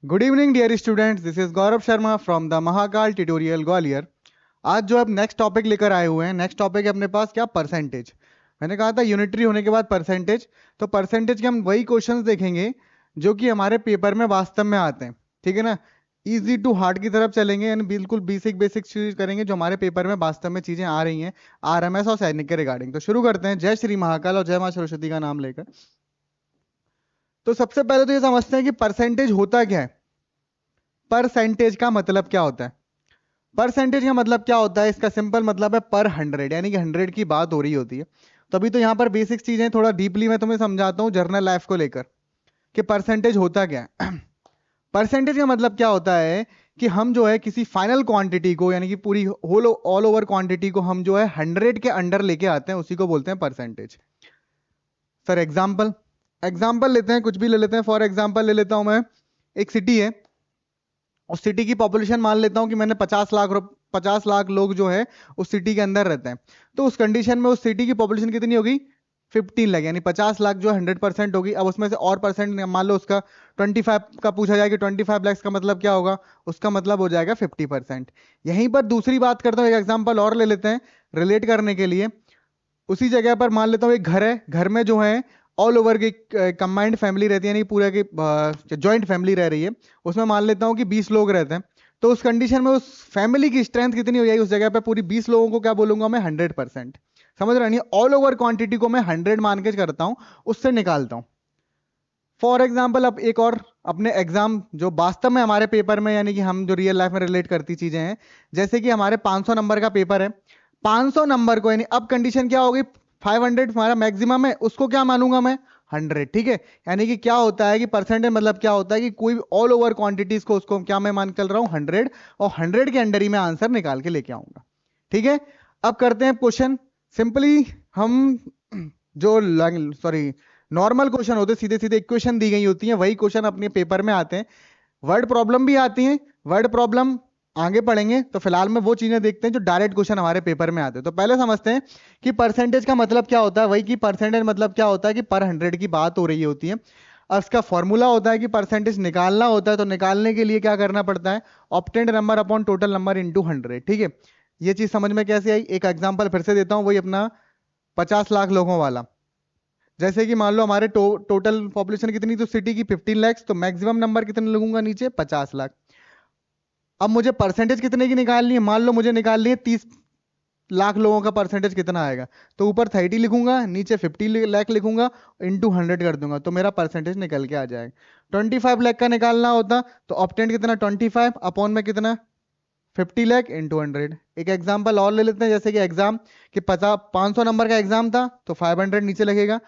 Good evening dear students, this is Gaurav Sharma from the Mahakal tutorial Gwalior. आज जो अब नेक्स्ट टॉपिक लेकर आए हुए हैं, नेक्स्ट टॉपिक है अपने पास क्या, परसेंटेज। मैंने कहा था यूनिटरी होने के बाद परसेंटेज, तो परसेंटेज के हम वही क्वेश्चंस देखेंगे जो कि हमारे पेपर में वास्तव में आते हैं। ठीक है ना, इजी टू हार्ड की तरफ चलेंगे, यानी बिल्कुल बेसिक बेसिक चीज करेंगे जो हमारे पेपर में वास्तव में चीजें आ रही हैं आरएमएस और सैनिक के रिगार्डिंग। तो शुरू करते हैं, जय श्री महाकाल और जय मां सरस्वती का नाम लेकर। तो सबसे पहले तो ये समझते हैं कि परसेंटेज होता क्या है। परसेंटेज का मतलब क्या होता है? परसेंटेज का मतलब क्या होता है, इसका सिंपल मतलब है पर हंड्रेड, यानी कि हंड्रेड की बात हो रही होती है। तो अभी तो यहाँ पर बेसिक चीजें थोड़ा डीपली मैं तुम्हें समझाता हूँ जर्नल लाइफ को लेकर कि परसेंटेज होता क्या है। परसेंटेज का मतलब क्या होता है कि हम जो है किसी फाइनल क्वांटिटी को, यानी कि पूरी होल ऑल ओवर क्वांटिटी को हम जो है हंड्रेड के अंडर लेके आते हैं, उसी को बोलते हैं परसेंटेज। सर एग्जाम्पल एग्जाम्पल लेते हैं, कुछ भी ले लेते हैं। फॉर एग्जाम्पल ले लेता हूं मैं, एक सिटी है, उस सिटी की पॉपुलेशन मान लेता हूं कि मैंने 50 लाख लोग जो है उस सिटी के अंदर रहते हैं। तो उस कंडीशन में उस सिटी की पॉपुलेशन कितनी होगी, 15 लाख, यानी 50 लाख जो 100% होगी। अब उसमें से और परसेंट मान लो उसका 25 का पूछा जाए कि 25 लाख का मतलब क्या होगा, उसका मतलब हो जाएगा 50%। यहीं पर दूसरी बात करता हूँ, एक एग्जाम्पल और ले लेते हैं रिलेट करने के लिए। उसी जगह पर मान लेता हूँ एक घर है, घर में जो है ऑल ओवर की कंबाइंड फैमिली रहती है, यानी पूरा की जॉइंट फैमिली रह रही है। उसमें मान लेता हूँ कि 20 लोग रहते हैं। तो उस कंडीशन में उस फैमिली की स्ट्रेंथ कितनी हो जाएगी उस जगह पे, पूरी 20 लोगों को क्या बोलूंगा मैं, 100%। समझ रहे नहीं, ऑल ओवर क्वांटिटी को मैं 100 मान के करता हूं, उससे निकालता हूं। फॉर एग्जाम्पल अब एक और अपने एग्जाम जो वास्तव में हमारे पेपर में, यानी कि हम जो रियल लाइफ में रिलेट करती चीजें हैं, जैसे कि हमारे 500 नंबर का पेपर है। 500 नंबर को, यानी अब कंडीशन क्या होगी, 500 हमारा मैक्सिमम है, उसको क्या मानूंगा मैं, 100। ठीक है, यानी कि क्या होता है कि परसेंटेज मतलब क्या होता है कि कोई ऑल ओवर क्वांटिटीज को, उसको क्या मैं मान चल रहा हूं, 100, और 100 के अंडर ही मैं आंसर निकाल के लेके आऊंगा। ठीक है, अब करते हैं क्वेश्चन। सिंपली हम जो सॉरी नॉर्मल क्वेश्चन होते, सीधे सीधे इक्वेशन दी गई होती है, वही क्वेश्चन अपने पेपर में आते हैं। वर्ड प्रॉब्लम भी आती है, वर्ड प्रॉब्लम आगे पढ़ेंगे। तो फिलहाल में वो चीजें देखते हैं जो डायरेक्ट क्वेश्चन हमारे पेपर में आते हैं। तो पहले समझते हैं कि परसेंटेज का मतलब क्या होता है। वही कि परसेंटेज मतलब क्या होता है कि पर हंड्रेड की बात हो रही होती है। अब इसका फॉर्मूला होता है कि परसेंटेज निकालना होता है, तो निकालने के लिए क्या करना पड़ता है, obtained number upon total number into 100। ठीक है, ये चीज समझ में कैसे आई, एक एग्जाम्पल फिर से देता हूं, वही अपना 50 लाख लोगों वाला। जैसे कि मान लो हमारे टोटल पॉपुलेशन कितनी, तो सिटी की 15 लाख, तो मैक्सिमम नंबर कितने लगूंगा नीचे, 50 लाख। अब मुझे परसेंटेज कितने की निकालनी है, मान लो मुझे निकालनी है 30 लाख लोगों का परसेंटेज कितना आएगा। तो ऊपर 30 लिखूंगा, नीचे 50 लाख लिखूंगा, इंटू 100 कर दूंगा, तो मेरा परसेंटेज निकल के आ जाएगा। 25 लाख का निकालना होता तो ऑप्टेंड कितना, 25 अपॉन में कितना, 50 लाख इंटू 100। एक एग्जाम्पल और ले लेते हैं, जैसे कि एग्जाम कि 500 नंबर का एग्जाम था, तो 500 नीचे लगेगा।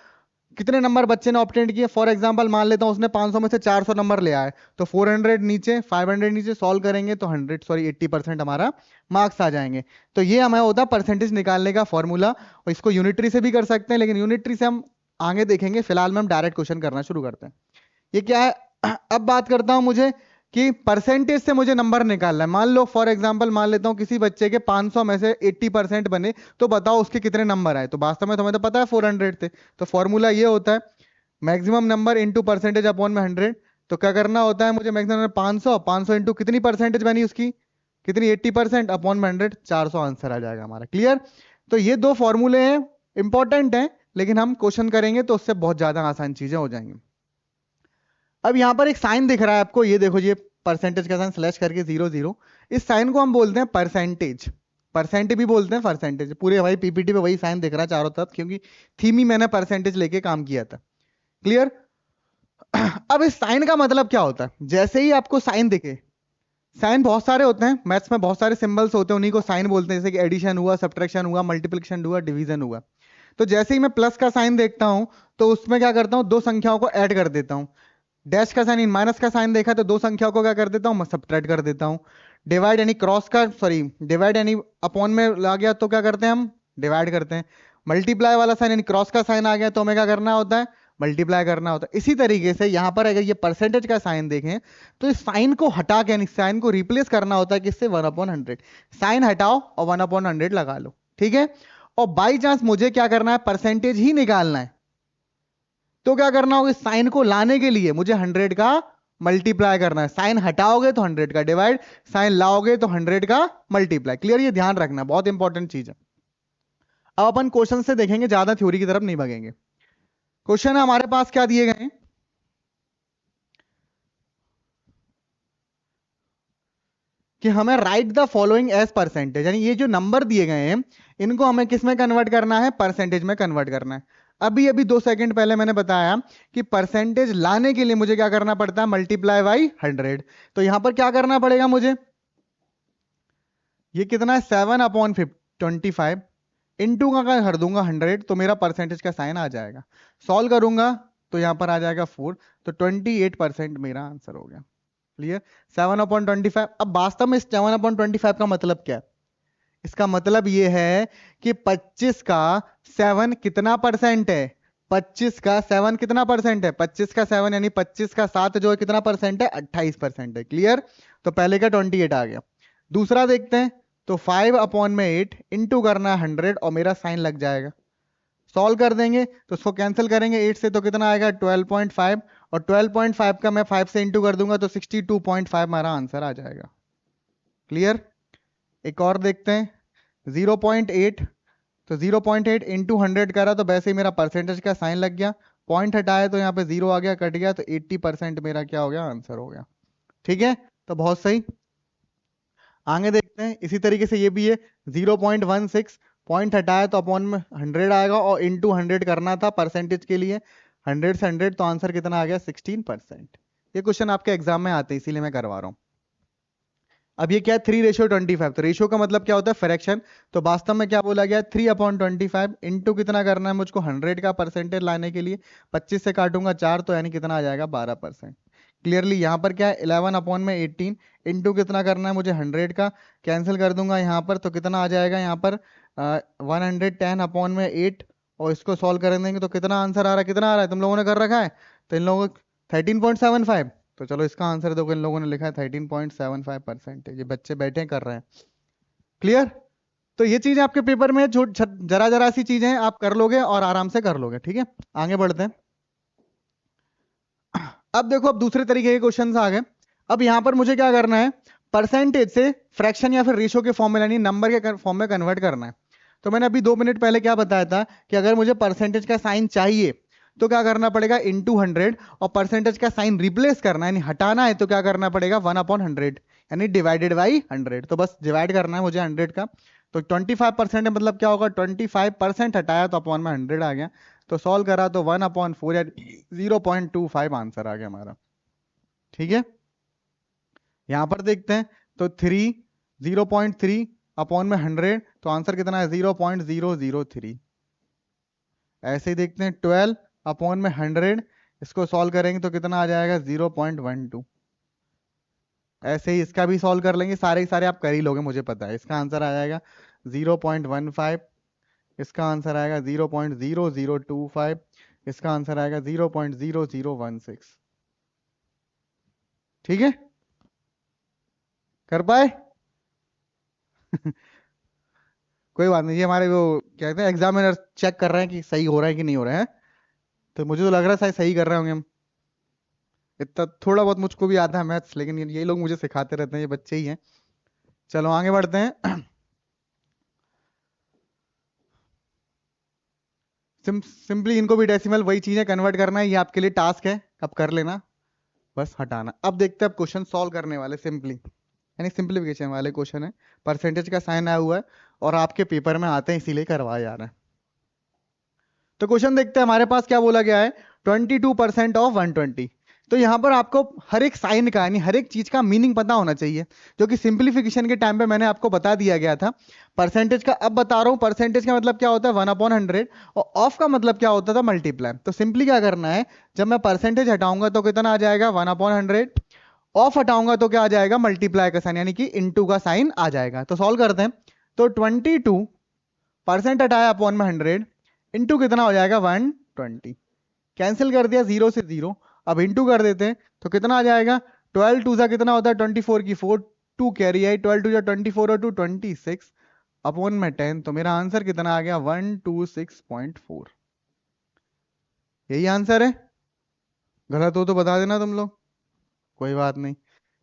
कितने नंबर बच्चे ने ऑप्टेंड किए, फॉर एग्जांपल मान लेता हूं उसने 500 में से 400 नंबर ले आए, तो 400 नीचे, 500 नीचे, सॉल्व करेंगे तो 80% हमारा मार्क्स आ जाएंगे। तो ये हमें होता है परसेंटेज निकालने का फॉर्मूला। और इसको यूनिटरी से भी कर सकते हैं, लेकिन यूनिटरी से हम आगे देखेंगे, फिलहाल में हम डायरेक्ट क्वेश्चन करना शुरू करते हैं। ये क्या है, अब बात करता हूं मुझे कि परसेंटेज से मुझे नंबर निकालना है। मान लो फॉर एग्जांपल मान लेता हूं किसी बच्चे के 500 में से 80% बने, तो बताओ उसके कितने नंबर आए। तो वास्तव में तुम्हें तो पता है 400 थे। तो फॉर्मूला ये होता है maximum number into percentage upon में 100। तो क्या करना होता है मुझे, मैक्सिमम नंबर 500, 500 इंटू कितनी परसेंटेज बनी उसकी, कितनी, 80%, अपॉन में 100, 400 आंसर आ जाएगा हमारा। क्लियर? तो ये दो फॉर्मूले हैं, इंपॉर्टेंट हैं, लेकिन हम क्वेश्चन करेंगे तो उससे बहुत ज्यादा आसान चीजें हो जाएंगी। अब यहां पर एक साइन दिख रहा है आपको, ये देखो, ये परसेंटेज का साइन स्लैश करके 00, इस साइन को हम बोलते हैं परसेंटेज। परसेंट भी बोलते हैं परसेंटेज, पूरे भाई पीपीटी पे वही साइन दिख रहा है चारों तरफ, क्योंकि थीम ही मैंने परसेंटेज लेके काम किया था। क्लियर? अब इस साइन का मतलब क्या होता है, जैसे ही आपको साइन दिखे, साइन बहुत सारे होते हैं मैथ्स में, बहुत सारे सिंबल्स होते हैं, उन्हीं को साइन बोलते हैं, जैसे कि एडिशन हुआ, सब्ट्रैक्शन हुआ, मल्टीप्लिकेशन हुआ, डिवीजन हुआ। तो जैसे ही मैं प्लस का साइन देखता हूं, तो उसमें क्या करता हूं, दो संख्याओं को ऐड कर देता हूं। डैश का साइन, माइनस का साइन देखा तो दो संख्याओं को क्या कर देता हूं, सब्ट्रैक्ट कर देता हूं। डिवाइड यानी क्रॉस का, सॉरी डिवाइड यानी अपॉन में आ गया तो क्या करते हैं हम, डिवाइड करते हैं। मल्टीप्लाई वाला साइन यानी क्रॉस का साइन आ गया तो हमें क्या करना होता है, मल्टीप्लाई करना होता है। इसी तरीके से यहां पर अगर ये परसेंटेज का साइन देखें, तो इस साइन को हटा के, यानी साइन को रिप्लेस करना होता है किससे, 1/100। साइन हटाओ और 1/100 लगा लो। ठीक है, और बाई चांस मुझे क्या करना है, परसेंटेज ही निकालना है, तो क्या करना होगा, इस साइन को लाने के लिए मुझे 100 का मल्टीप्लाई करना है, साइन हटाओगे तो 100 का डिवाइड, साइन लाओगे तो 100 का मल्टीप्लाई। क्लियर, ये ध्यान रखना, बहुत इंपॉर्टेंट चीज है। अब अपन क्वेश्चन से देखेंगे, ज्यादा थ्योरी की तरफ नहीं भागेंगे। क्वेश्चन है हमारे पास, क्या दिए गए हैं कि हमें write the following as percentage, यानी ये जो नंबर दिए गए हैं इनको हमें किस में कन्वर्ट करना है, परसेंटेज में कन्वर्ट करना है। अभी अभी 2 सेकंड पहले मैंने बताया कि परसेंटेज लाने के लिए मुझे क्या करना पड़ता है, मल्टीप्लाई बाई 100। तो यहां पर क्या करना पड़ेगा मुझे, ये कितना है 7/25, इंटू का कर दूंगा 100, तो मेरा परसेंटेज का साइन आ जाएगा। सॉल्व करूंगा तो यहां पर आ जाएगा 4, तो 28% मेरा आंसर हो गया। क्लियर, 7/25। अब वास्तव में इस 7/25 का मतलब क्या है, इसका मतलब ये है कि 25 का 7 कितना परसेंट है, 25 का 7 कितना परसेंट है, 25 का 7 यानी 25 का 7 जो है कितना परसेंट है, 28% है। क्लियर, तो पहले का 28 आ गया। दूसरा देखते हैं, तो 5/8 इंटू करना है 100 और मेरा साइन लग जाएगा। सॉल्व कर देंगे तो उसको कैंसिल करेंगे 8 से, तो कितना आएगा 12.5, और 12.5 का मैं 5 से इंटू कर दूंगा तो 62.5 हमारा आंसर आ जाएगा। क्लियर, एक और देखते हैं 0.8, तो 0.8 इंटू 100 करा तो वैसे ही मेरा परसेंटेज का साइन लग गया, पॉइंट हटाया तो यहाँ पे 0 आ गया, कट गया, तो 80% मेरा क्या हो गया, आंसर हो गया। ठीक है, तो बहुत सही। आगे देखते हैं, इसी तरीके से ये भी है 0.16, पॉइंट हटाया तो अपॉन में 100 आएगा, और इंटू 100 करना था परसेंटेज के लिए, 100 से 100, तो आंसर कितना आ गया 16%। ये क्वेश्चन आपके एग्जाम में आते हैं, इसीलिए मैं करवा रहा हूँ। अब ये क्या है 3:25, तो रेशियो का मतलब क्या होता है, फ्रैक्शन। तो वास्तव में क्या बोला गया 3/25 इंटू कितना करना है मुझको 100 का परसेंटेज लाने के लिए, 25 से काटूंगा 4, तो यानी कितना आ जाएगा 12%। क्लियरली यहाँ पर क्या है 11/18 इंटू कितना करना है मुझे 100 का, कैंसिल कर दूंगा यहाँ पर, तो कितना आ जाएगा यहाँ पर 110/8, और इसको सॉल्व कर देंगे तो कितना आंसर आ रहा है, कितना आ रहा है, तुम लोगों ने कर रखा है, तो इन लोगों 13.75। तो चलो इसका आंसर देखो, इन लोगों ने लिखा है 13.75%, ये बच्चे बैठे कर रहे हैं। क्लियर, तो ये चीज आपके पेपर में जरा जरा सी चीजें आप कर लोगे और आराम से कर लोगे। ठीक है, आगे बढ़ते हैं। अब देखो, अब दूसरे तरीके के क्वेश्चन आ गए। अब यहां पर मुझे क्या करना है, परसेंटेज से फ्रैक्शन या फिर रेशियो के फॉर्म में, यानी नंबर के फॉर्म में कन्वर्ट करना है। तो मैंने अभी 2 मिनट पहले क्या बताया था कि अगर मुझे परसेंटेज का साइन चाहिए तो क्या करना पड़ेगा, इंटू 100, और परसेंटेज का साइन रिप्लेस करना है यानी हटाना है तो क्या करना पड़ेगा 1/100, यानी डिवाइडेड बाई 100। तो बस डिवाइड करना है मुझे 100 का, तो 25% मतलब क्या होगा, 25% हटाया तो अपॉन में 100 आ गया, तो सॉल्व करा तो 1/4 या 0.25 आंसर आ गया हमारा। ठीक है, यहां पर देखते हैं, तो 0.3 अपॉन में 100, तो आंसर कितना है 0.003। ऐसे ही देखते हैं 12/100, इसको सॉल्व करेंगे तो कितना आ जाएगा 0.12। ऐसे ही इसका भी सॉल्व कर लेंगे, सारे ही सारे आप कर ही लोगे, मुझे पता है। इसका आंसर आ जाएगा 0.15, इसका आंसर आएगा 0.0025, इसका आंसर आएगा 0.0016। ठीक है, कर पाए कोई बात नहीं, ये हमारे वो क्या कहते हैं एग्जामिनर चेक कर रहे हैं कि सही हो रहा है कि नहीं हो रहा है, तो मुझे तो लग रहा है शायद सही कर रहे होंगे हम। इतना थोड़ा बहुत मुझको भी आता है मैथ्स, लेकिन ये लोग मुझे सिखाते रहते हैं, ये बच्चे ही हैं। चलो आगे बढ़ते हैं। सिंपली इनको भी डेसिमल वही चीजें कन्वर्ट करना है, ये आपके लिए टास्क है, अब कर लेना, बस हटाना। अब देखते हैं अब क्वेश्चन सॉल्व करने वाले, सिंपली यानी सिंप्लीफिकेशन वाले क्वेश्चन है, परसेंटेज का साइन आया हुआ है और आपके पेपर में आते हैं इसीलिए करवाया जा रहा है। तो क्वेश्चन देखते हैं, हमारे पास क्या बोला गया है 22% ऑफ 120। तो यहां पर आपको हर एक साइन का यानी हर एक चीज का मीनिंग पता होना चाहिए, जो कि सिंप्लीफिकेशन के टाइम पे मैंने आपको बता दिया गया था। परसेंटेज का अब बता रहा हूं, परसेंटेज का मतलब क्या होता है 1/100, और ऑफ का मतलब क्या होता था मल्टीप्लाई। तो सिंपली क्या करना है, जब मैं परसेंटेज हटाऊंगा तो कितना आ जाएगा 1/100, ऑफ हटाऊंगा तो क्या आ जाएगा मल्टीप्लाई का साइन यानी कि इंटू का साइन आ जाएगा। तो सॉल्व करते हैं, तो 22% हटाया अपॉन में 100, इंटू कितना हो जाएगा 120, कैंसिल कर दिया 0 से 0, अब इंटू कर देते हैं तो कितना आ जाएगा 12 टू सा कितना होता है 24 की 4, 2 कैरी आई, 12 टू जा 24 और 2 26 अपॉन में 10, तो मेरा आंसर कितना आ गया 126.4। यही आंसर है, गलत हो तो बता देना तुम लोग। कोई बात नहीं।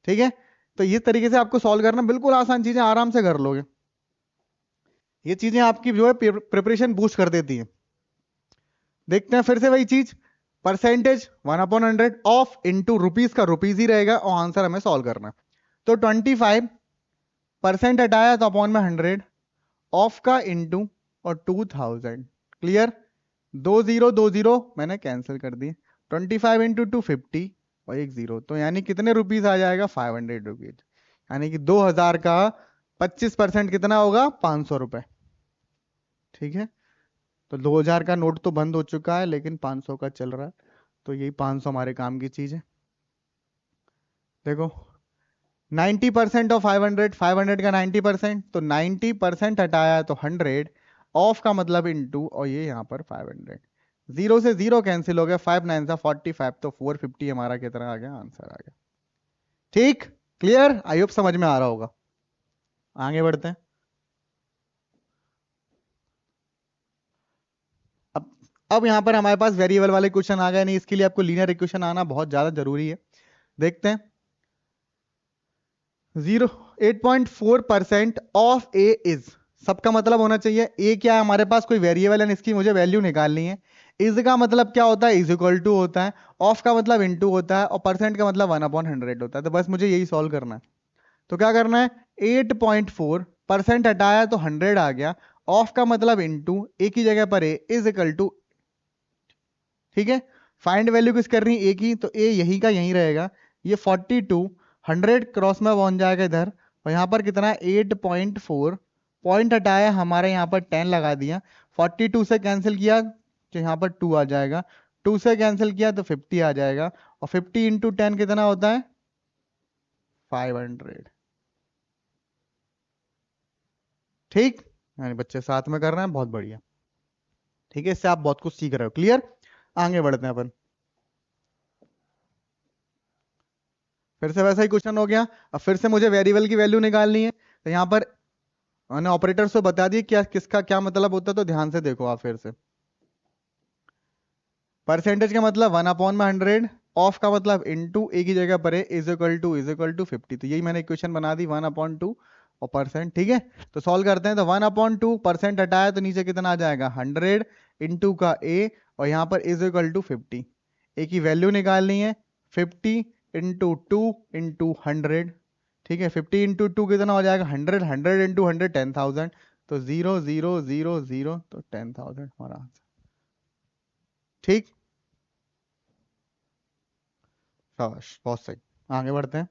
ठीक है, तो इस तरीके से आपको सॉल्व करना बिल्कुल आसान चीजें, आराम से कर लोगे। ये चीजें आपकी जो है प्रिपरेशन बूस्ट कर देती है। देखते हैं फिर से वही चीज, परसेंटेज 1/100 ऑफ इंटू रुपीज का रुपीज ही रहेगा और आंसर हमें सॉल्व करना है। तो 25% हटाया तो अपॉन में 100, ऑफ का इंटू और 2000। क्लियर, 2 0 मैंने कैंसिल कर दिए। 25 इंटू 250 और 1 0, तो यानी कितने रुपीज आ जाएगा, 500 रुपीज। यानी कि 2000 का 25% कितना होगा, 500 रुपए। ठीक है, तो 2000 का नोट तो बंद हो चुका है लेकिन 500 का चल रहा है, तो यही 500 हमारे काम की चीज है। देखो 90% ऑफ 500, 500 का 90%, तो 90% हटाया तो 100, ऑफ का मतलब इनटू, और ये यहाँ पर 500। जीरो से जीरो कैंसिल हो गया, 5 9 सा 45, तो 450 हमारा कितना आ गया, आंसर आ गया। ठीक, क्लियर, आई होप समझ में आ रहा होगा। आगे बढ़ते हैं। अब अब यहाँ पर हमारे पास वेरिएबल वाले क्वेश्चन आ गए, नहीं इसके लिए आपको लीनियर इक्वेशन आना बहुत ज्यादा जरूरी है। देखते हैं। 8.4% ऑफ ए इज, सबका मतलब होना चाहिए ए क्या है हमारे पास, कोई वेरिएबल है, इसकी मुझे वैल्यू निकालनी है। इज का मतलब क्या होता है, इज इक्वल टू होता है, ऑफ का मतलब इनटू होता है, और परसेंट का मतलब 1/100 होता है। तो बस मुझे यही सॉल्व करना है। तो क्या करना है, 8.4% हटाया तो 100 आ गया, ऑफ का मतलब इनटू, ए की जगह पर ए इज इक्वल टू। ठीक है, फाइंड वैल्यू किस कर रही है, ए की, तो ए यही का यही रहेगा। ये 42, 100 क्रॉस में पहुंच जाएगा इधर, और यहाँ पर कितना है 8.4, पॉइंट हटाया हमारे यहाँ पर 10 लगा दिया, 42 से कैंसिल किया तो यहाँ पर 2 आ जाएगा, 2 से कैंसिल किया तो 50 आ जाएगा, और 50 इंटू 10 कितना होता है, 500। ठीक, यानी बच्चे साथ में कर रहे हैं, बहुत बढ़िया। ठीक है, इससे आप बहुत कुछ सीख रहे हो। क्लियर, आगे बढ़ते हैं अपन। फिर से वैसा ही क्वेश्चन हो गया। अब फिर से मुझे वेरिएबल की वैल्यू निकालनी है, तो यहाँ पर मैंने ऑपरेटर्स को बता दिए क्या किसका क्या मतलब होता है, तो ध्यान से देखो आप फिर से। परसेंटेज का मतलब 1/100, ऑफ का मतलब इनटू, ए की जगह पर है इज इक्वल टू 50, तो यही मैंने इक्वेशन बना दी 1/2 और परसेंट। ठीक है, तो सॉल्व करते हैं। तो 1/2% हटाया तो नीचे कितना आ जाएगा, 100 इंटू का ए, और यहाँ पर इज इक्वल टू 50। ए की वैल्यू निकालनी है, 50 इंटू 2 इंटू 100। ठीक है, 50 इंटू 2 कितना हो जाएगा, 100, 100 इंटू 100 10,000, तो 0 0 0 0, तो 10,000 हमारा आंसर। ठीक, शाबाश, बहुत सही। आगे बढ़ते हैं।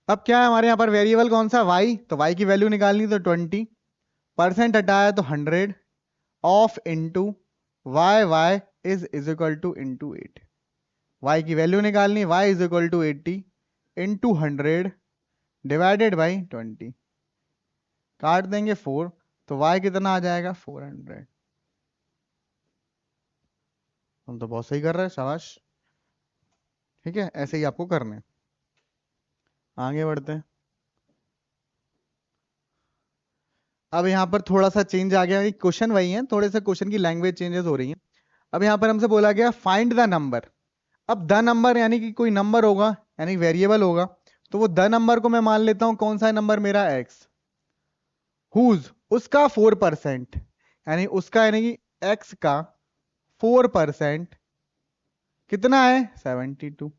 अब क्या है हमारे यहाँ पर वेरिएबल कौन सा, y, तो y की वैल्यू निकालनी, तो 20% हटाया तो 100, of into y is equal to into 8। y की वैल्यू निकालनी, y is equal to 80 into 100 divided by 20, काट देंगे 4, तो y कितना आ जाएगा, 400। हम तो बहुत सही कर रहे हैं, शाबाश। ठीक है, ऐसे ही आपको करना है। आगे बढ़ते हैं। अब यहाँ पर थोड़ा सा चेंज आ गया, क्वेश्चन वही है, थोड़े से क्वेश्चन की लैंग्वेज चेंजेस हो रही है। अब यहाँ पर हमसे बोला गया फाइंड द नंबर। अब द नंबर यानी कि कोई नंबर होगा, यानी वेरिएबल होगा, तो वो द नंबर को मैं मान लेता हूं कौन सा नंबर मेरा एक्स, हुज उसका 4%, यानी उसका यानी कि एक्स का 4% कितना है, 72।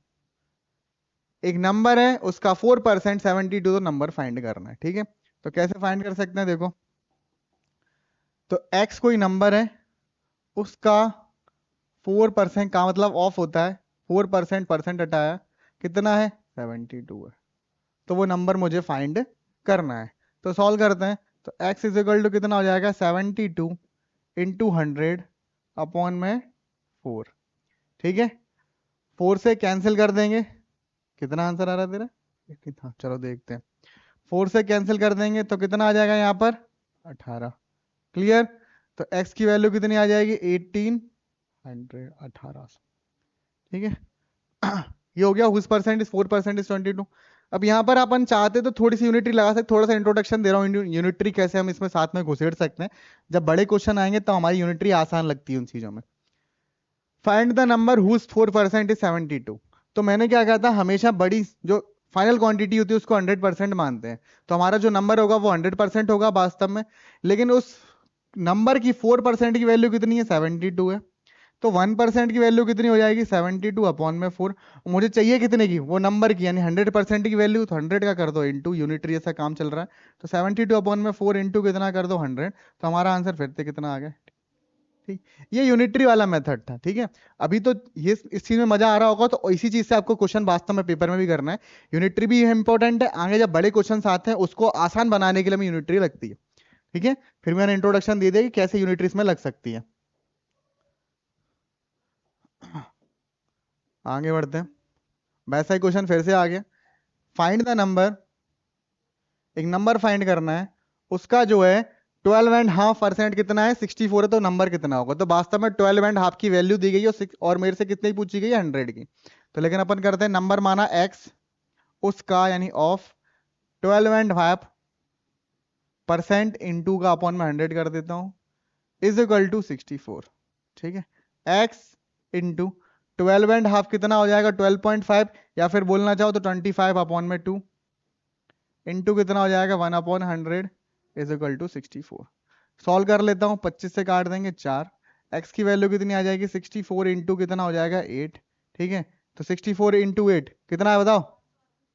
एक नंबर है उसका 4%, 72, तो नंबर फाइंड करना है। ठीक है, तो कैसे फाइंड कर सकते हैं, देखो, तो एक्स कोई नंबर है, उसका 4% का मतलब ऑफ होता है, 4% परसेंट हटाया कितना है, 72 है, तो वो नंबर मुझे फाइंड करना है। तो सॉल्व करते हैं। तो x इज इक्वल टू कितना हो जाएगा, 72 इंटू 100 अपॉन में 4। ठीक है, 4 से कैंसिल कर देंगे, कितना आंसर आ रहा है तेरा, हाँ चलो देखते हैं। 4 से कैंसिल कर देंगे तो कितना आ जाएगा यहाँ पर, 18। क्लियर, तो x की वैल्यू कितनी आ जाएगी, 1800, 1800। ठीक है, ये हो गया हुज परसेंट इज 4% इज 22। अब यहाँ पर अपन चाहते तो थोड़ी सी यूनिटरी लगा सकते, थोड़ा सा इंट्रोडक्शन दे रहा हूँ यूनिटरी कैसे हम इसमें साथ में घुसेड़ सकते हैं। जब बड़े क्वेश्चन आएंगे तो हमारी यूनिटरी आसान लगती है उन चीजों में। Find the number whose 4% is 72। तो मैंने क्या कहा था, हमेशा बड़ी जो फाइनल क्वांटिटी होती है उसको 100% मानते हैं। तो हमारा जो नंबर होगा वो 100% होगा वास्तव में, लेकिन उस नंबर की 4% की वैल्यू कितनी है, 72 है। तो 1% की वैल्यू कितनी हो जाएगी, 72 अपॉन में 4। मुझे चाहिए कितने की, वो नंबर की, यानी 100% की वैल्यू, तो 100 का कर दो इंटू, यूनिटरी ऐसा काम चल रहा है। तो 72 अपॉन में 4 इंटू कितना कर दो, 100। तो हमारा आंसर फिर से कितना आ गया। ठीक, ये यूनिटरी वाला मेथड था। ठीक है, अभी तो ये इस चीज में मजा आ रहा होगा, तो इसी चीज से आपको क्वेश्चन वास्तव में पेपर में भी करना है। यूनिटरी भी इंपॉर्टेंट है, आगे जब बड़े क्वेश्चन आते हैं उसको आसान बनाने के लिए हमें यूनिटरी लगती है। ठीक है, फिर मैंने इंट्रोडक्शन दे दिया कि कैसे यूनिटरीज में लग सकती है। आगे बढ़ते हैं, वैसा ही क्वेश्चन फिर से आ गया। फाइंड द नंबर, एक नंबर फाइंड करना है, उसका जो है 12.5% कितना है, 64 है, तो नंबर कितना होगा। तो वास्तव में 12.5 की वैल्यू दी गई है और मेरे से कितनी पूछी गई है, 100 की। तो लेकिन अपन करते हैं, नंबर माना x, उसका यानी ऑफ 12.5% इंटू का अपॉन में 100 कर देता हूं, इज इक्वल टू 64। ठीक है, x इंटू 12.5 कितना हो जाएगा, 12.5, या फिर बोलना चाहो तो 25 अपॉन में 2 इंटू कितना हो जाएगा, 1/100 इज इक्वल टू 64। सॉल्व कर लेता हूँ, 25 से काट देंगे 4, x की वैल्यू कितनी आ जाएगी, 64 इंटू कितना हो जाएगा, 8। ठीक है, तो 64 इंटू 8 कितना है बताओ।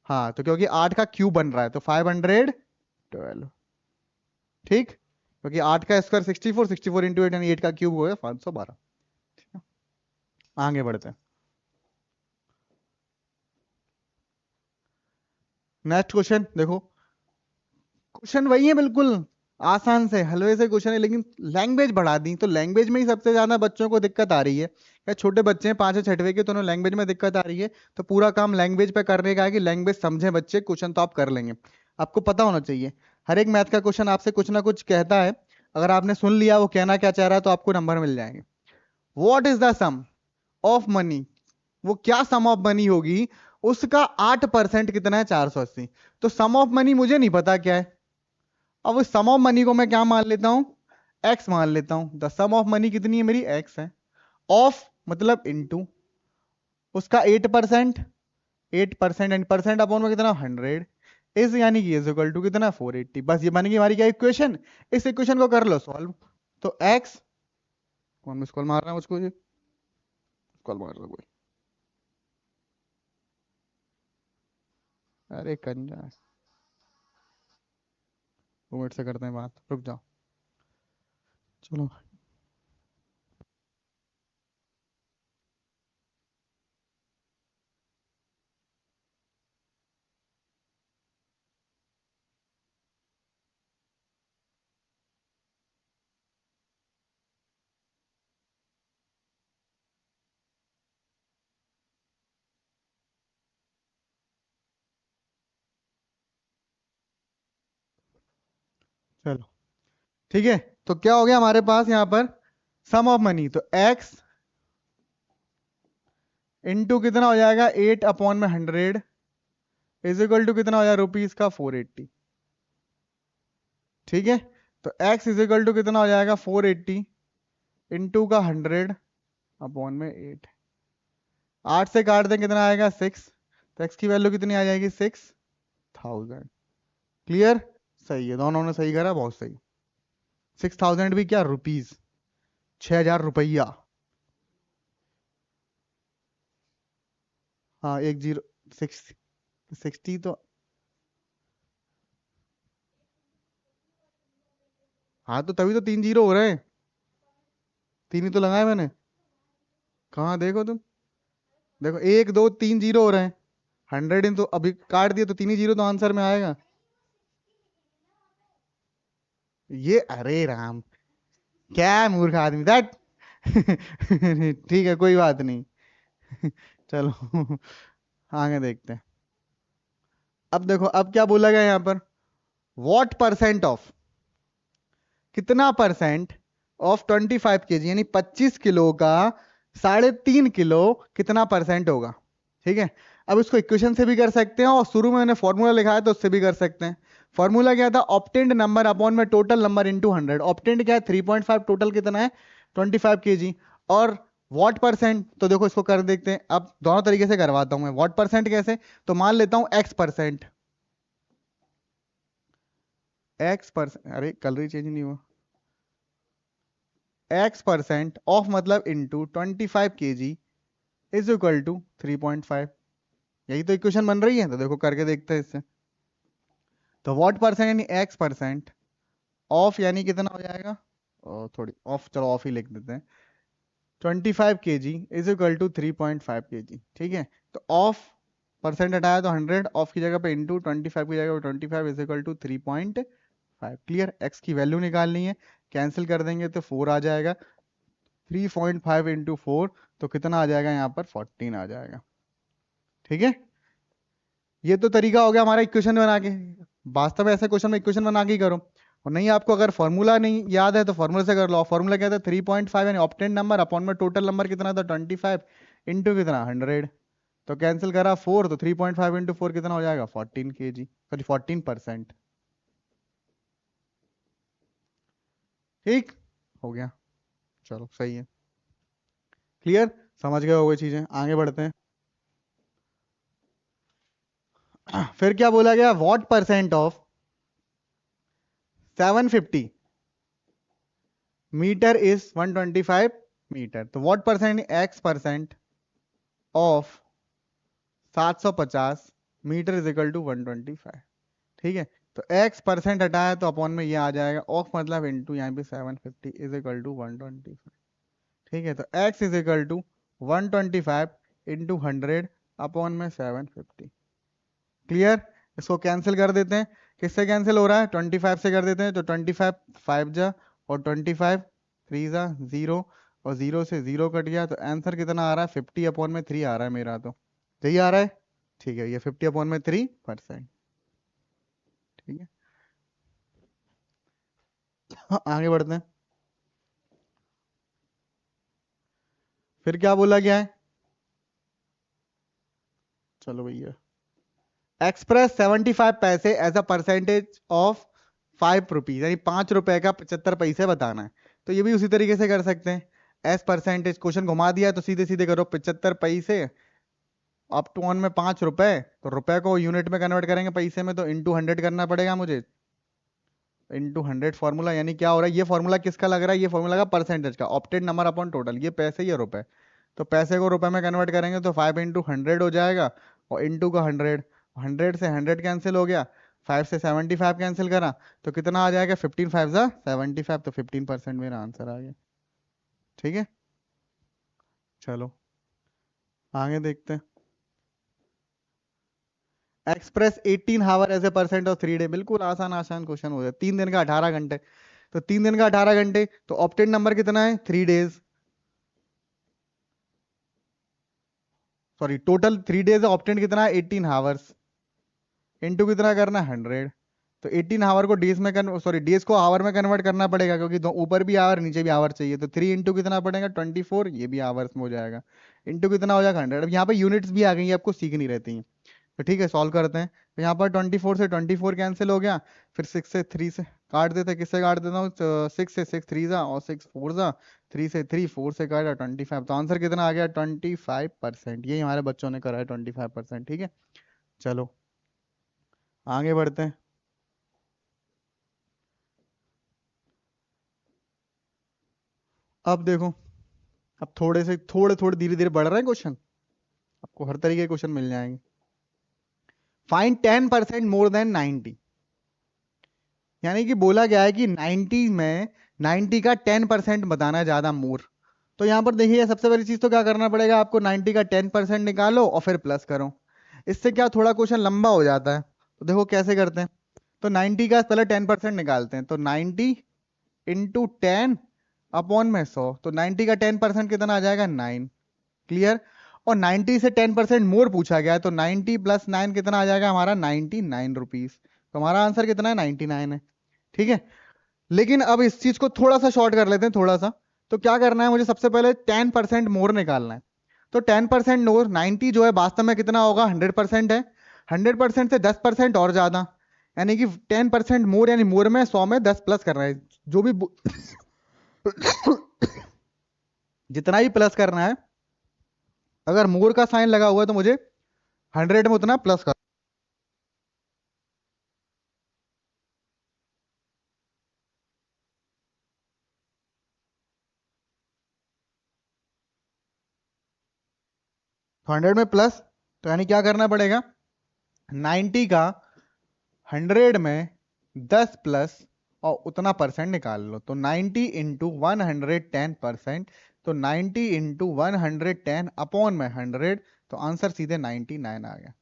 हाँ, तो क्योंकि 8 का क्यूब बन रहा है तो 512। ठीक, क्योंकि 8 का स्क्वायर 64, 64 इंटू 8 यानी 8 का क्यूब हो गया 512। ठीक है, आगे बढ़ते हैं। नेक्स्ट क्वेश्चन देखो, क्वेश्चन वही है बिल्कुल, आसान से हलवे से क्वेश्चन है, लेकिन लैंग्वेज बढ़ा दी। तो लैंग्वेज में ही सबसे ज्यादा बच्चों को दिक्कत आ रही है, क्या छोटे बच्चे हैं 5 6 के, तो उन्हें लैंग्वेज में दिक्कत आ रही है। तो पूरा काम लैंग्वेज पे करने का है कि लैंग्वेज समझे बच्चे, क्वेश्चन तो आप कर लेंगे। आपको पता होना चाहिए, हर एक मैथ का क्वेश्चन आपसे कुछ ना कुछ कहता है, अगर आपने सुन लिया वो कहना क्या चाह रहा है तो आपको नंबर मिल जाएंगे। What is the sum of money, वो क्या सम ऑफ मनी होगी, उसका 8% कितना है, 480। तो सम ऑफ मनी मुझे नहीं पता क्या है, अब उस सम ऑफ मनी को मैं क्या मान लेता हूं, एक्स मान लेता हूं। द सम ऑफ मनी कितनी है मेरी, एक्स है। ऑफ मतलब इनटू उसका 8%, 8% एंड परसेंट अपॉन में कितना, 100 इज, यानी कि इज इक्वल टू कितना, 480। बस ये बन गई हमारी क्या इक्वेशन। इस इक्वेशन को कर लो सॉल्व। तो एक्स, कौन मिस कॉल मार रहा है मुझको, जी कॉल मार रहा है कोई, अरे कंजा, 2 मिनट से करते हैं बात, रुक जाओ। चलो, चलो ठीक है। तो क्या हो गया हमारे पास यहाँ पर, सम ऑफ मनी, तो एक्स इंटू कितना हो जाएगा, 8 अपॉन में 100 इज इक्वल टू कितना हो जाएगा, रुपीज का 480। ठीक है, तो x इज इक्वल टू कितना हो जाएगा, 480 इंटू का 100 अपॉन में 8। 8 से काट दें कितना आएगा, 6। तो x की वैल्यू कितनी आ जाएगी, 6000। क्लियर, सही है, दोनों ने सही करा, बहुत सही। 6000 भी क्या, रुपीज, 6000 रुपया। हाँ, एक जीरो, 60 तो, हाँ तो तभी तो 3 जीरो हो रहे हैं, 3 ही तो लगाए मैंने। कहाँ देखो तुम, देखो 1 2 3 जीरो हो रहे हैं, 100 इन तो अभी काट दिए तो 3 ही जीरो तो आंसर में आएगा। ये अरे राम, क्या मूर्ख आदमी दैट। ठीक है, कोई बात नहीं। चलो, आगे देखते हैं। अब देखो, अब क्या बोला गया यहाँ पर, व्हाट परसेंट ऑफ, कितना परसेंट ऑफ 25 kg, यानी 25 किलो का 3.5 किलो कितना परसेंट होगा। ठीक है, अब इसको इक्वेशन से भी कर सकते हैं और शुरू में मैंने फॉर्मूला लिखा है तो उससे भी कर सकते हैं। फॉर्मूला क्या था, ऑब्टेन्ड नंबर अपॉन में टोटल नंबर इनटू 100। ऑब्टेन्ड क्या है 3.5, टोटल कितना है 25 kg। और वॉट परसेंट, तो देखो इसको कर देखते हैं। अब दोनों तरीके से करवाता हूं मैं। वॉट परसेंट कैसे, तो मान लेता हूं एक्स परसेंट, अरे कलर ही चेंज नहीं हुआ, एक्स परसेंट ऑफ मतलब into 25 kg is equal to 3.5। यही तो इक्वेशन बन रही है, तो देखो करके देखते हैं इससे। तो वॉट परसेंट यानी एक्स परसेंट ऑफ यानी कितना हो जाएगा, और थोड़ी ऑफ, चलो ऑफ ही लिख देते हैं, 25 kg is equal to 3.5 kg। ठीक है, तो ऑफ परसेंट हटाया तो 100, ऑफ की जगह पे इंटू 25 की जगह पे 25 is equal to 3.5। Clear, X की वैल्यू निकालनी है, कैंसिल कर देंगे तो 4 आ जाएगा। 3.5 इंटू 4 तो कितना आ जाएगा यहाँ पर 14 आ जाएगा। ठीक है, ये तो तरीका हो गया हमारा इक्वेशन बना के। वास्तव में ऐसे क्वेश्चन में इक्वेशन बना के ही करो, और नहीं आपको अगर फॉर्मूला नहीं याद है तो फॉर्मूला से कर लो। फॉर्मूला क्या था 3.5 यानी ऑब्टेन नंबर अपॉन में टोटल नंबर कितना था 25 इंटू कितना 100। तो कैंसिल करा 4, तो 3.5 इंटू 4 कितना हो जाएगा 14 kg, सॉरी 14%। ठीक हो गया, चलो सही है, क्लियर, समझ गए हो गई चीजें, आगे बढ़ते हैं। फिर क्या बोला गया, what percent of 750 metre is 125 metre. तो what percent, X percent of 750 metre is equal to 125। ठीक है, तो एक्स परसेंट हटाया तो अपॉन में ये आ जाएगा, ऑफ मतलब इंटू यहाँ पे 750 इज इक्वल टू 125। ठीक है, तो X is equal to 125 into 100 upon में 750। क्लियर, इसको कैंसिल कर देते हैं। किससे कैंसिल हो रहा है, 25 से कर देते हैं। तो 25 5 जा और 25 3 जा 0, और 0 से 0 कट गया, तो आंसर कितना आ रहा है 50 अपॉन में 3 आ रहा है मेरा, तो यही आ रहा है। ठीक है, ये 50 अपॉन में 3%। ठीक है, हाँ, आगे बढ़ते हैं। फिर क्या बोला गया है, चलो भैया, एक्सप्रेस 75 पैसे as a percentage of 5 rupees, यानी 5 रुपए का 75 पैसे बताना है। तो ये भी उसी तरीके से कर सकते हैं, एज परसेंटेज, क्वेश्चन घुमा दिया तो सीधे सीधे करो 75 पैसे अप टू 1 में 5 रुपए, तो रुपए को यूनिट में कन्वर्ट करेंगे पैसे में, तो इंटू 100 करना पड़ेगा मुझे। इंटू 100 फॉर्मूला, यानी क्या हो रहा है, ये फॉर्मूला किसका लग रहा है, ये फॉर्मूला का परसेंटेज का, ऑप्टेड नंबर अपॉन टोटल, ये पैसे ये रुपए। तो पैसे को रुपए में कन्वर्ट करेंगे तो 5 इंटू 100 हो जाएगा, और इंटू का 100, 100 से 100 कैंसिल हो गया, 5 से 75 कैंसिल करा, तो कितना आ जाएगा 15 5 जा 75, तो 15% मेरा आंसर आ गया। ठीक है, चलो आगे देखते हैं। Express 18 hour as a percent of 3 day, बिल्कुल आसान आसान क्वेश्चन हो जाए। 3 दिन का 18 घंटे, तो 3 दिन का 18 घंटे, तो ऑप्टेड नंबर कितना है 3 days, sorry total 3 days, opted कितना है 18 हावर्स, इनटू कितना करना है 100। तो 18 हावर को डेज में सॉरी डेज को आवर में कन्वर्ट करना पड़ेगा, क्योंकि ऊपर भी आवर नीचे भी आवर चाहिए। तो 3 इंटू कितना पड़ेगा 24, ये भी आवर्स में हो जाएगा, इंटू कितना हो जाएगा 100। अब यहाँ पे यूनिट्स भी आ गई है, आपको सीखनी रहती हैं। तो ठीक है, सॉल्व करते हैं। तो यहाँ पर 24 से 24 कैंसिल हो गया, फिर 6 से 3 से काट देते हैं, किससे काट देता हूँ 6 से 6 3 जा, और 6 4 जा, 3 से 3 4 से काटा 25। तो आंसर कितना आ गया 25%। यही हमारे बच्चों ने करा है 25%। ठीक है, चलो आगे बढ़ते हैं। अब देखो, अब थोड़े से थोड़े थोड़े धीरे धीरे बढ़ रहे हैं क्वेश्चन, आपको हर तरीके के क्वेश्चन मिल जाएंगे। फाइंड 10% मोर देन 90, यानी कि बोला गया है कि 90 में 90 का 10% बताना है ज्यादा मोर। तो यहां पर देखिए सबसे पहली चीज तो क्या करना पड़ेगा आपको, 90 का 10% निकालो और फिर प्लस करो। इससे क्या थोड़ा क्वेश्चन लंबा हो जाता है, तो देखो कैसे करते हैं। तो 90 का पहले 10% निकालते हैं, तो 90 इंटू 10 अपॉन में 100, तो 90 का 10% कितना आ जाएगा 9। क्लियर, और 90 से 10% मोर पूछा गया है, तो 90 प्लस 9 कितना आ जाएगा हमारा 99 रुपीज। तो हमारा आंसर कितना है 99 है। ठीक है, लेकिन अब इस चीज को थोड़ा सा शॉर्ट कर लेते हैं थोड़ा सा। तो क्या करना है मुझे, सबसे पहले 10% मोर निकालना है। तो 10% और 90 जो है वास्तव में कितना होगा, 100% है। 100% से 10% और ज्यादा, यानी कि 10% मोर, यानी मोर में 100 में 10 प्लस कर रहा है, जो भी जितना ही प्लस करना है, अगर मोर का साइन लगा हुआ है तो मुझे 100 में उतना प्लस कर। तो 100 में प्लस, तो यानी क्या करना पड़ेगा, 90 का 100 में 10 प्लस और उतना परसेंट निकाल लो। तो 90 इंटू 110%, तो 90 इंटू 110 अपॉन में 100, तो आंसर सीधे 99 आ गया।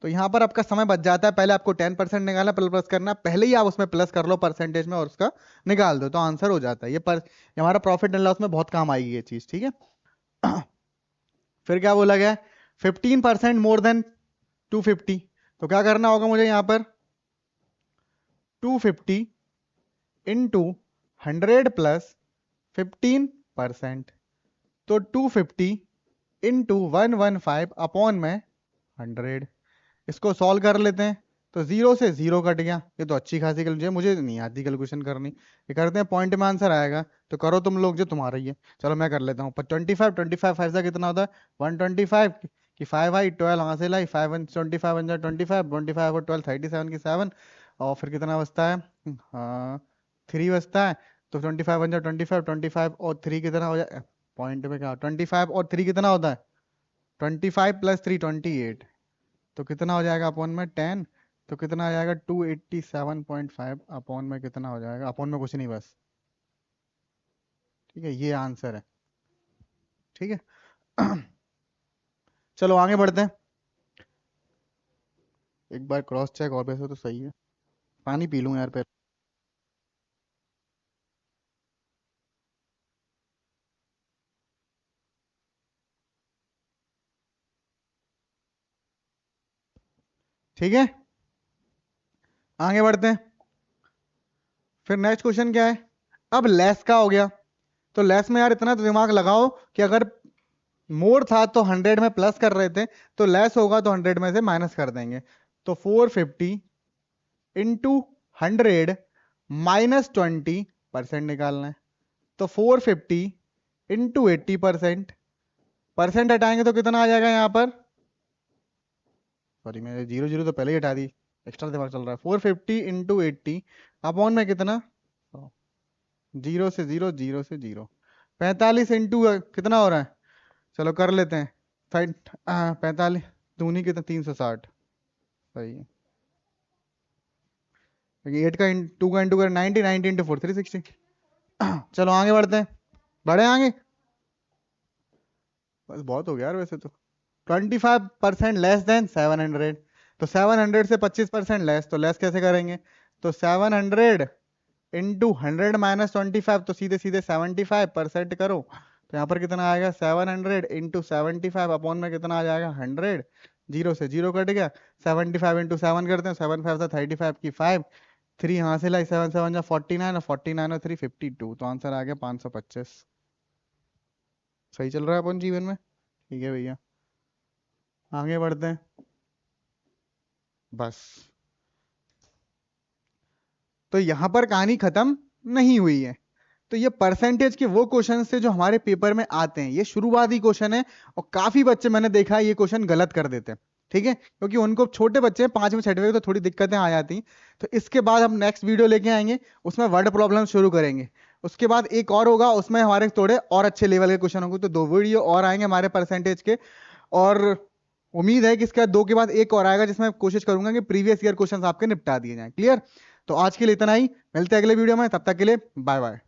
तो यहां पर आपका समय बच जाता है, पहले आपको 10% निकालना, प्लस करना, पहले ही आप उसमें प्लस कर लो परसेंटेज में और उसका निकाल दो, तो आंसर हो जाता है। ये हमारा प्रॉफिट एंड लॉस में बहुत काम आएगी ये चीज, ठीक है। फिर क्या बोला गया, 15% मोर देन 250, तो क्या करना होगा मुझे यहाँ पर, 250 इंटू 100 प्लस 15%, तो 250 इंटू 115 अपॉन में 100। इसको सॉल्व कर लेते हैं, तो जीरो से जीरो कट गया, ये तो अच्छी खासी कैलकुलेशन, मुझे नहीं आती कैलकुलेशन करनी, ये करते हैं पॉइंट में आंसर आएगा, तो करो तुम लोग जो तुम्हारा ही है। चलो मैं कर लेता हूँ, 25 फाइव से कितना होता है 125 की 5 आई 12 वहां से लाई 5 25 बन जाए 25 और 12 37 की 7, और फिर कितना बचता है, हाँ 3 बचता है, तो 25 बन जाए 25 और 3 कितना हो जाए, पॉइंट में क्या 25 और 3 कितना होता है 25 प्लस 3 28, तो कितना हो जाएगा अपॉन में 10, तो कितना आ जाएगा 287.5 अपॉन में कितना हो जाएगा, अपॉन में कुछ नहीं बस, ठीक है, ये आंसर है, ठीक है। चलो आगे बढ़ते हैं, एक बार क्रॉस चेक और वैसे तो सही है, पानी पी लूं यार पहले। ठीक है, आगे बढ़ते हैं। फिर नेक्स्ट क्वेश्चन क्या है, अब लेस का हो गया, तो लेस में यार इतना तो दिमाग लगाओ कि अगर मोर था तो 100 में प्लस कर रहे थे, तो लेस होगा तो 100 में से माइनस कर देंगे, तो 450 इंटू 100 माइनस 20% निकालना है, तो 450 इंटू 80%, परसेंट हटाएंगे तो कितना आ जाएगा यहाँ पर, सॉरी मैंने जीरो जीरो तो पहले ही हटा दी, एक्स्ट्रा दिमाग चल रहा है, 450 इंटू 80 अपॉन में कितना, जीरो से जीरो, जीरो से जीरो, 45 इंटू कितना हो रहा है, चलो कर लेते हैं, 45 दूनी कितना 360, सही है, 8 का 2 का इंटू कर 90, 90 इंटू 4 360। चलो आगे बढ़ते हैं, बढ़े आगे, बस बहुत हो गया यार वैसे तो। 25% लेस देन 700, तो 700 से 25% लेस, तो लेस कैसे करेंगे, तो 700 इंटू 100 माइनस 25, तो सीधे सीधे 75% करो, तो यहाँ पर कितना आएगा 700 इंटू 75 अपॉन में कितना आ जाएगा 100, जीरो से जीरो कट गया, 75 इंटू 7 करते हैं, 7 5 से 35 की 5, 3 यहाँ से लाई 7 7 जा 49 और 49 और 3 52, तो आंसर आ गया 525। सही चल रहा है अपन जीवन में, ठीक है भैया, आगे बढ़ते हैं बस। तो यहां पर कहानी खत्म नहीं हुई है, तो ये परसेंटेज के वो क्वेश्चन से जो हमारे पेपर में आते हैं, ये शुरुआती क्वेश्चन है, और काफी बच्चे मैंने देखा है ये क्वेश्चन गलत कर देते हैं, ठीक है, क्योंकि उनको छोटे बच्चे हैं 5वीं 6वीं तो थोड़ी दिक्कतें आ जाती हैं। तो इसके बाद हम नेक्स्ट वीडियो लेके आएंगे, उसमें वर्ड प्रॉब्लम शुरू करेंगे, उसके बाद एक और होगा, उसमें हमारे थोड़े और अच्छे लेवल के क्वेश्चन होंगे, तो 2 वीडियो और आएंगे हमारे परसेंटेज के, और उम्मीद है कि इसके बाद 2 के बाद एक और आएगा, जिसमें कोशिश करूंगा कि प्रीवियस ईयर क्वेश्चन आपके निपटा दिए जाएं। क्लियर, तो आज के लिए इतना ही, मिलते हैं अगले वीडियो में, तब तक के लिए बाय बाय।